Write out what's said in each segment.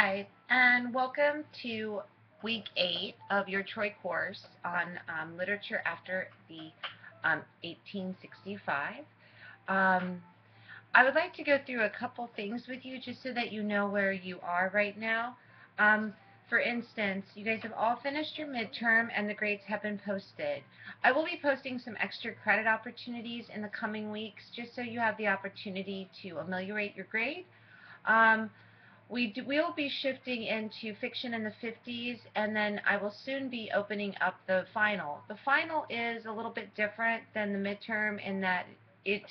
Hi, and welcome to week 8 of your Troy course on literature after the 1865. Um, I would like to go through a couple things with you just so that you know where you are right now. Um, for instance, you guys have all finished your midterm and the grades have been posted. I will be posting some extra credit opportunities in the coming weeks just so you have the opportunity to ameliorate your grade. Um, we'll be shifting into fiction in the 50s, and then I will soon be opening up the final. The final is a little bit different than the midterm in that it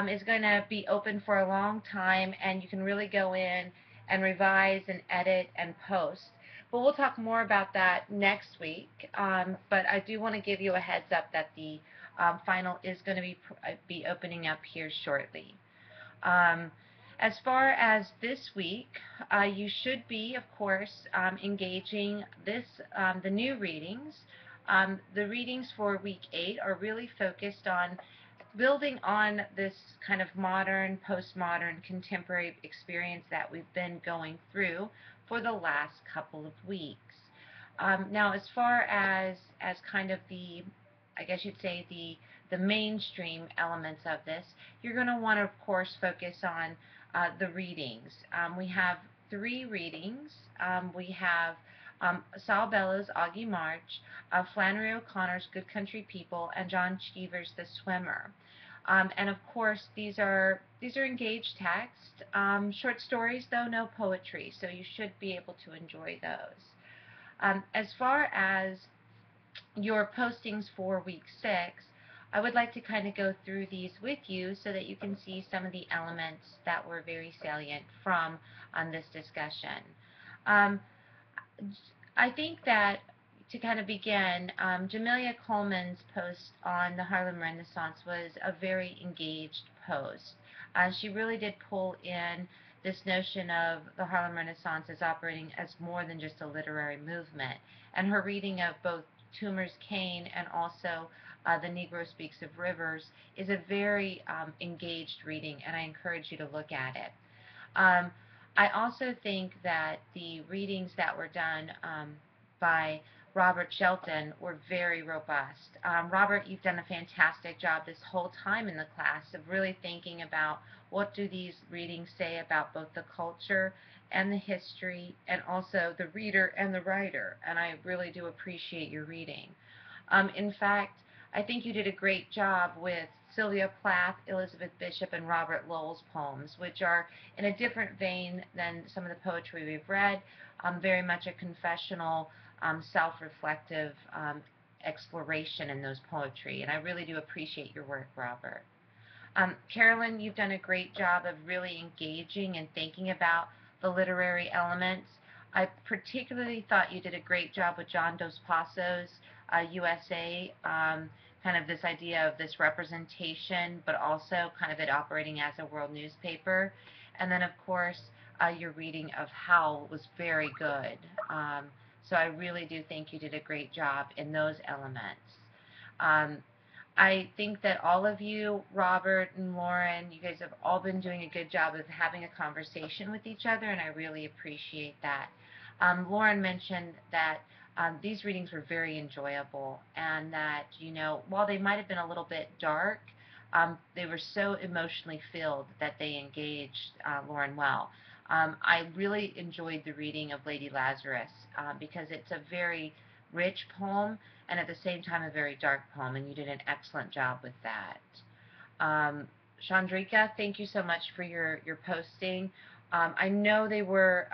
is going to be open for a long time, and you can really go in and revise and edit and post. But we'll talk more about that next week. But I do want to give you a heads up that the final is going to be opening up here shortly. Um, as far as this week, you should be, of course, engaging the new readings. The readings for week 8 are really focused on building on this kind of modern, postmodern, contemporary experience that we've been going through for the last couple of weeks. Now, as far as kind of the, I guess you'd say the mainstream elements of this, you're going to want to, of course, focus on the readings. We have 3 readings. We have Saul Bellows' Augie March, Flannery O'Connor's Good Country People, and John Cheever's The Swimmer. And of course, these are engaged text, short stories, though no poetry, so you should be able to enjoy those. As far as your postings for week 6, I would like to kind of go through these with you so that you can see some of the elements that were very salient from this discussion. Um, I think that to kind of begin, Jamelia Coleman's post on the Harlem Renaissance was a very engaged post. She really did pull in this notion of the Harlem Renaissance as operating as more than just a literary movement. And her reading of both Toomer's Cane and also The Negro Speaks of Rivers is a very engaged reading, and I encourage you to look at it. Um, I also think that the readings that were done by Robert Shelton were very robust. Robert, you've done a fantastic job this whole time in the class of really thinking about what do these readings say about both the culture and the history and also the reader and the writer, and I really do appreciate your reading. In fact, I think you did a great job with Sylvia Plath, Elizabeth Bishop, and Robert Lowell's poems, which are in a different vein than some of the poetry we've read, very much a confessional, self-reflective exploration in those poetry, and I really do appreciate your work, Robert. Carolyn, you've done a great job of really engaging and thinking about the literary elements. I particularly thought you did a great job with John Dos Passos, USA, kind of this idea of this representation, but also kind of it operating as a world newspaper. And then, of course, your reading of Howl was very good. So I really do think you did a great job in those elements. Um, I think that all of you, Robert and Lauren, you guys have all been doing a good job of having a conversation with each other, and I really appreciate that. Lauren mentioned that these readings were very enjoyable, and that, while they might have been a little bit dark, they were so emotionally filled that they engaged Lauren well. I really enjoyed the reading of Lady Lazarus because it's a very rich poem, and at the same time a very dark poem, and you did an excellent job with that. Chandrika, thank you so much for your posting. I know they were